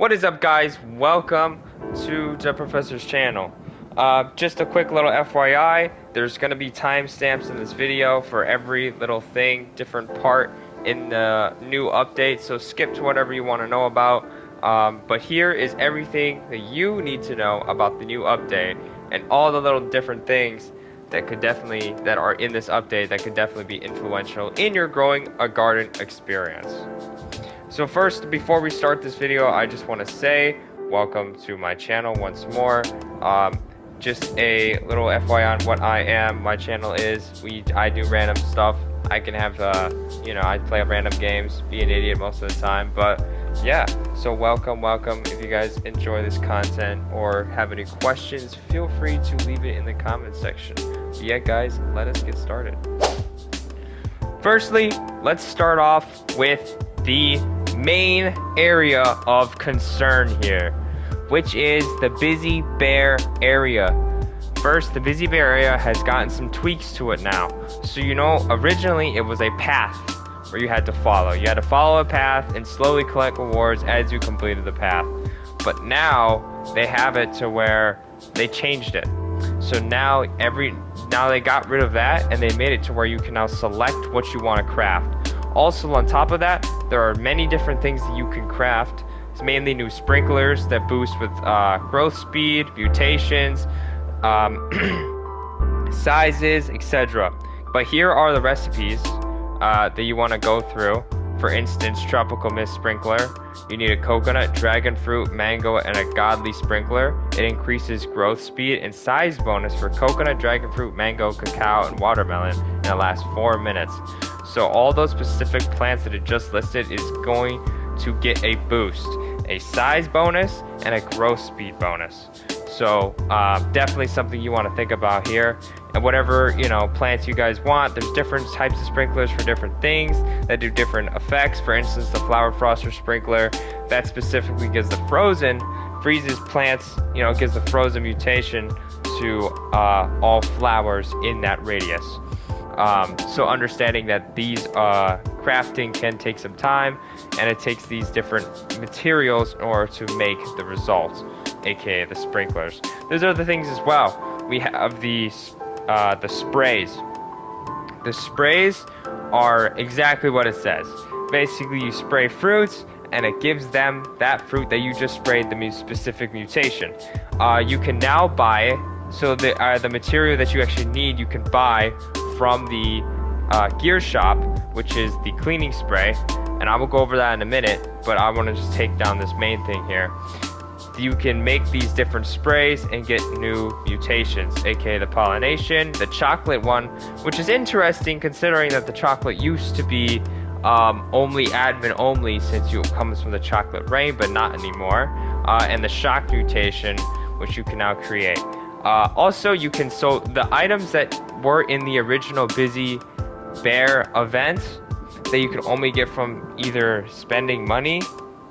What is up, guys? Welcome to the Professor's channel. Just a quick little FYI, there's going to be timestamps in this video for every little thing, different part in the new update, so skip to whatever you want to know about. But here is everything that you need to know about the new update and all the little different things that are in this update that could definitely be influential in your growing a garden experience. So first, before we start this video, I just want to say welcome to my channel once more. Just a little FYI on what I am. My channel is I do random stuff. I can have I play random games, be an idiot most of the time, but yeah, so welcome. If you guys enjoy this content or have any questions, feel free to leave it in the comment section. But yeah, guys, let us get started. Firstly, let's start off with the main area of concern here, which is the Bizzy Bear area. First, the Bizzy Bear area has gotten some tweaks to it now. So originally it was a path where you had to follow. You had to follow a path and slowly collect rewards as you completed the path. But now they have it to where they changed it. So now they got rid of that and they made it to where you can now select what you want to craft. Also, on top of that, there are many different things that you can craft. It's mainly new sprinklers that boost with growth speed, mutations, sizes, etc. But here are the recipes that you want to go through. For instance, tropical mist sprinkler. You need a coconut, dragon fruit, mango, and a godly sprinkler. It increases growth speed and size bonus for coconut, dragon fruit, mango, cacao, and watermelon, and it lasts 4 minutes. So all those specific plants that it just listed is going to get a boost, a size bonus, and a growth speed bonus. So definitely something you want to think about here. And whatever plants you guys want, there's different types of sprinklers for different things that do different effects. For instance, the flower froster sprinkler that specifically gives the freezes plants, gives the frozen mutation to all flowers in that radius. So understanding that these crafting can take some time, and it takes these different materials in order to make the results, aka the sprinklers. There's other things as well. We have the sprays. The sprays are exactly what it says. Basically, you spray fruits and it gives them that fruit that you just sprayed the specific mutation. You can now buy it. So the material that you actually need, you can buy from the gear shop, which is the cleaning spray, and I will go over that in a minute, but I want to just take down this main thing here. You can make these different sprays and get new mutations, aka the pollination, the chocolate one, which is interesting considering that the chocolate used to be only admin only, since it comes from the chocolate rain, but not anymore, and the shock mutation, which you can now create. Also, so the items that were in the original Bizzy Bear event that you could only get from either spending money,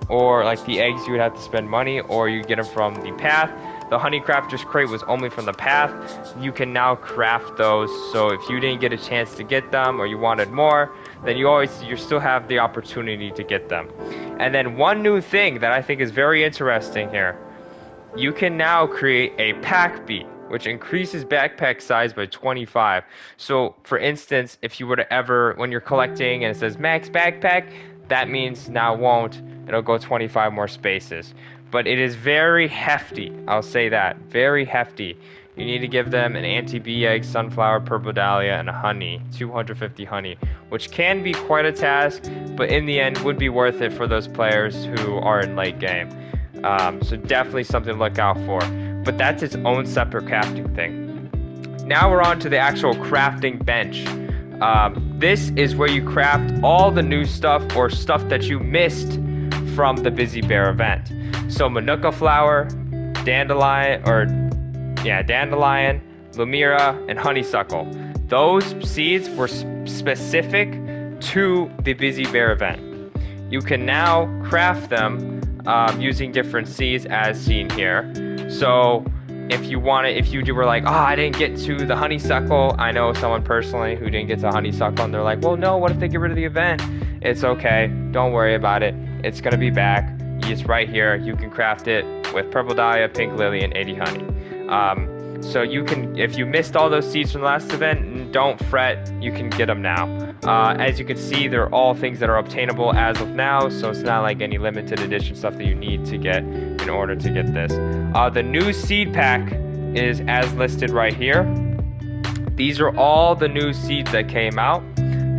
or like the eggs you would have to spend money, or you get them from the path. The honey crafters crate was only from the path. You can now craft those, so if you didn't get a chance to get them or you wanted more, then you still have the opportunity to get them. And then one new thing that I think is very interesting here, you can now create a pack beat, which increases backpack size by 25. So for instance, if you were to when you're collecting and it says max backpack, that means now it'll go 25 more spaces. But it is very hefty, I'll say that, very hefty. You need to give them an anti-bee egg, sunflower, purple dahlia, and a honey, 250 honey, which can be quite a task, but in the end would be worth it for those players who are in late game. So definitely something to look out for. But that's its own separate crafting thing. Now we're on to the actual crafting bench. This is where you craft all the new stuff or stuff that you missed from the Bizzy Bear event. So Manuka flower, dandelion, lumira, and honeysuckle. Those seeds were specific to the Bizzy Bear event. You can now craft them using different seeds as seen here. So if you were like, oh, I didn't get to the honeysuckle. I know someone personally who didn't get to honeysuckle, and they're like, well, no, what if they get rid of the event? It's okay, don't worry about it. It's gonna be back. it's right here. You can craft it with purple dahlia, pink lily, and 80 honey. So you can, if you missed all those seeds from the last event, don't fret, you can get them now. As you can see, they're all things that are obtainable as of now, so it's not like any limited edition stuff that you need to get in order to get this. The new seed pack is as listed right here. These are all the new seeds that came out: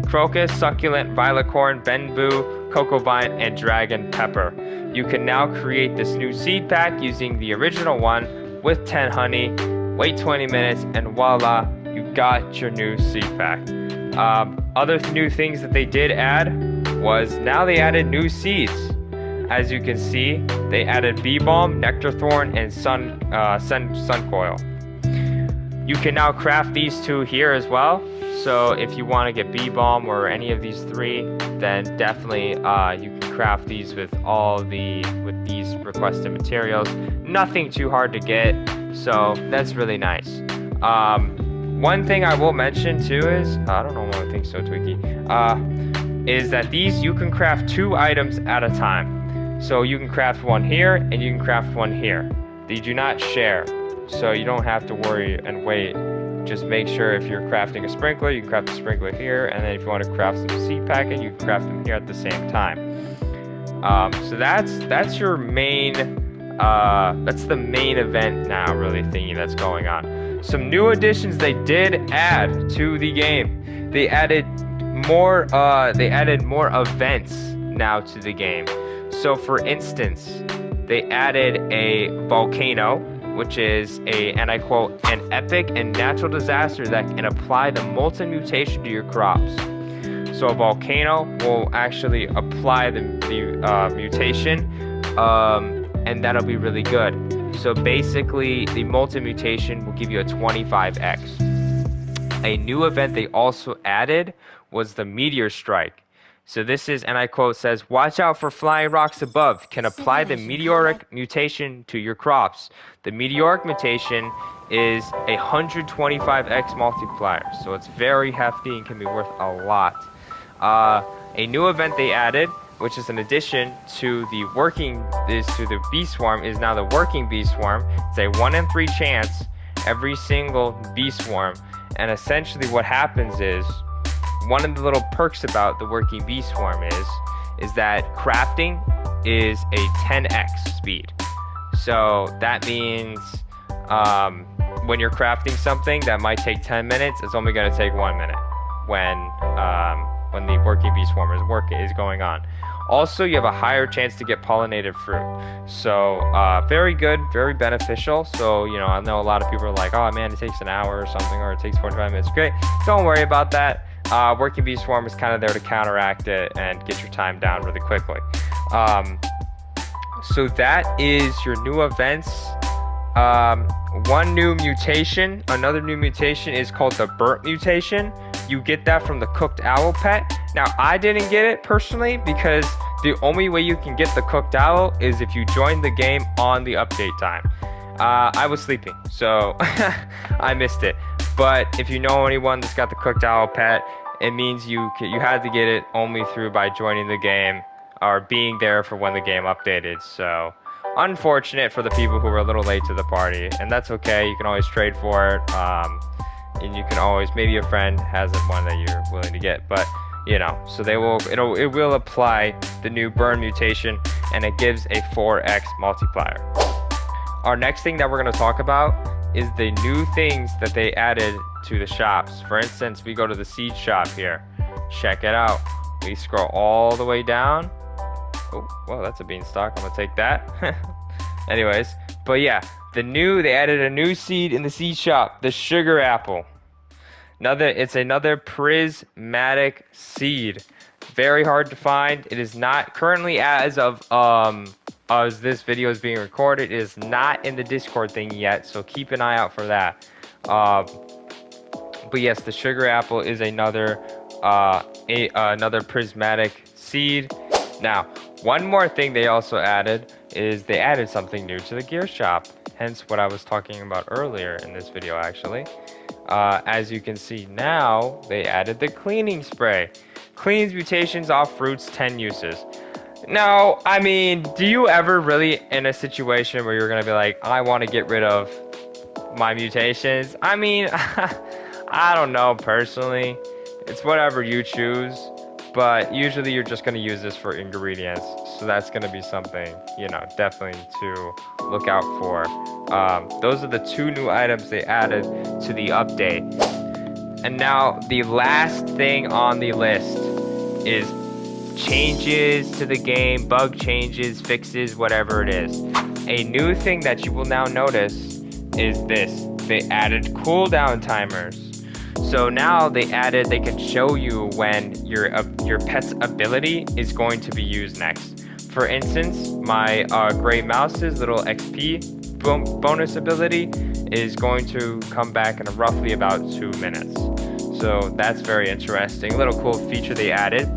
crocus, succulent, violet corn, bamboo, cocoa vine, and dragon pepper. You can now create this new seed pack using the original one with 10 honey. Wait 20 minutes, and voila, you got your new seed pack. Other new things that they did add was, now they added new seeds. As you can see, they added bee balm, nectar thorn, and sun coil. You can now craft these two here as well. So if you want to get bee balm or any of these three, then definitely you can craft these with these requested materials. Nothing too hard to get, so that's really nice. One thing I will mention too is, I don't know why I think so, Twiki, is that these, you can craft 2 items at a time. So you can craft one here and you can craft one here. They do not share, so you don't have to worry and wait. Just make sure if you're crafting a sprinkler, you can craft a sprinkler here, and then if you want to craft some seed packet, you can craft them here at the same time. So that's your main, that's the main event now, really, thingy that's going on. Some new additions they did add to the game. They added more events now to the game. So for instance, they added a volcano, which is and I quote, an epic and natural disaster that can apply the molten mutation to your crops. So a volcano will actually apply the mutation, and that'll be really good. So basically, the molten mutation will give you a 25x. A new event they also added was the meteor strike. So this is, and I quote, says, watch out for flying rocks above, can apply the meteoric mutation to your crops. The meteoric mutation is a 125x multiplier, so it's very hefty and can be worth a lot. A new event they added, which is an addition to the bee swarm, is now the working bee swarm. It's a 1 in 3 chance every single bee swarm, and essentially what happens is, one of the little perks about the working bee swarm is that crafting is a 10x speed. So that means when you're crafting something that might take 10 minutes, it's only going to take 1 minute when the working bee swarm is going on. Also, you have a higher chance to get pollinated fruit. So very good, very beneficial. So, you know, I know a lot of people are like, oh man, it takes an hour or something, or it takes 45 minutes. Great, don't worry about that. Working bee swarm is kind of there to counteract it and get your time down really quickly. So that is your new events. One new mutation, another new mutation is called the burnt mutation. You get that from the cooked owl pet. Now, I didn't get it personally because the only way you can get the cooked owl is if you join the game on the update time. I was sleeping, so I missed it. But if you know anyone that's got the cooked owl pet, it means you had to get it only through by joining the game or being there for when the game updated. So unfortunate for the people who were a little late to the party, and that's okay. You can always trade for it, and you can always, maybe a friend has one that you're willing to get, but you know, so it will apply the new burn mutation, and it gives a 4x multiplier. Our next thing that we're going to talk about is the new things that they added to the shops. For instance, we go to the seed shop here. Check it out. We scroll all the way down. Oh, well, that's a beanstalk. I'm gonna take that. Anyways, but yeah, they added a new seed in the seed shop, the sugar apple. It's another prismatic seed. Very hard to find. It is not currently, as this video is being recorded, it is not in the Discord thing yet, so keep an eye out for that. But yes, the sugar apple is another prismatic seed. Now, one more thing they also added is they added something new to the gear shop. Hence what I was talking about earlier in this video, actually. As you can see now, they added the cleaning spray. Cleans mutations off fruits, 10 uses. No, I mean, do you ever really in a situation where you're gonna be like, I want to get rid of my mutations? I mean, I don't know personally. It's whatever you choose, but usually you're just gonna use this for ingredients. So that's gonna be something, you know, definitely to look out for. Those are the two new items they added to the update. And now the last thing on the list is changes to the game, bug changes, fixes, whatever it is. A new thing that you will now notice is this. They added cooldown timers. So now they can show you when your pet's ability is going to be used next. For instance, my gray mouse's little XP bonus ability is going to come back in roughly about 2 minutes. So that's very interesting. A little cool feature they added.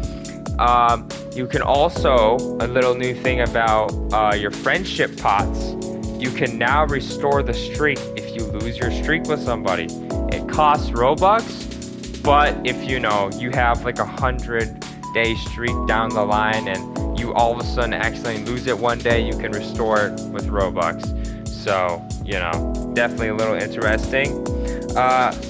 You can also, a little new thing about your friendship pots, you can now restore the streak if you lose your streak with somebody. It costs Robux, but if you know, you have like 100-day streak down the line and you all of a sudden accidentally lose it one day, you can restore it with Robux. So, you know, definitely a little interesting.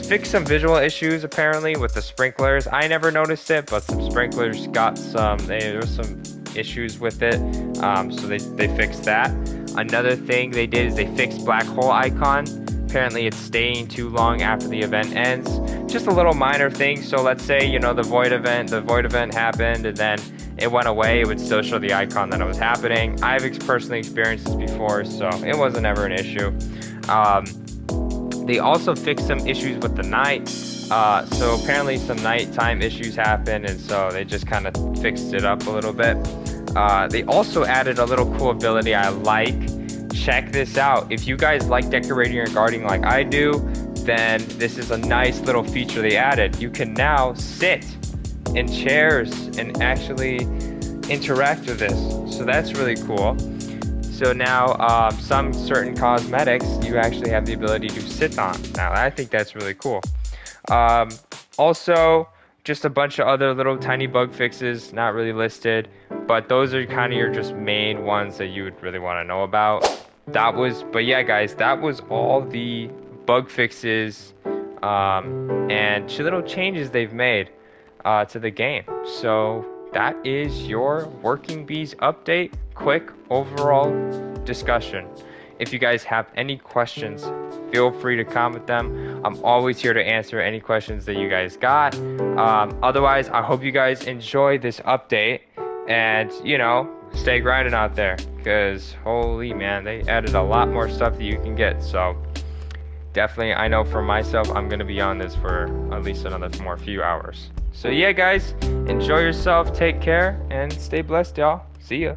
Fix some visual issues apparently with the sprinklers. I never noticed it, but some sprinklers got there was some issues with it. So they fixed that. Another thing they did is they fixed black hole icon. Apparently it's staying too long after the event ends. Just a little minor thing. So let's say, you know, the void event happened and then it went away, it would still show the icon that it was happening. I've personally experienced this before, so it wasn't ever an issue. They also fixed some issues with the night. So apparently some nighttime issues happened, and so they just kind of fixed it up a little bit. They also added a little cool ability I like. Check this out. If you guys like decorating your garden like I do, then this is a nice little feature they added. You can now sit in chairs and actually interact with this. So that's really cool. So now some certain cosmetics you actually have the ability to sit on. Now I think that's really cool. Also, just a bunch of other little tiny bug fixes, not really listed, but those are kind of your just main ones that you would really want to know about. But yeah guys, that was all the bug fixes and little changes they've made to the game. So that is your Working Bees update, quick overall discussion. If you guys have any questions, feel free to comment them. I'm always here to answer any questions that you guys got. Otherwise, I hope you guys enjoy this update and, you know, stay grinding out there because holy man, they added a lot more stuff that you can get. So definitely, I know for myself, I'm going to be on this for at least another few hours. So yeah, guys, enjoy yourself, take care, and stay blessed, y'all. See ya.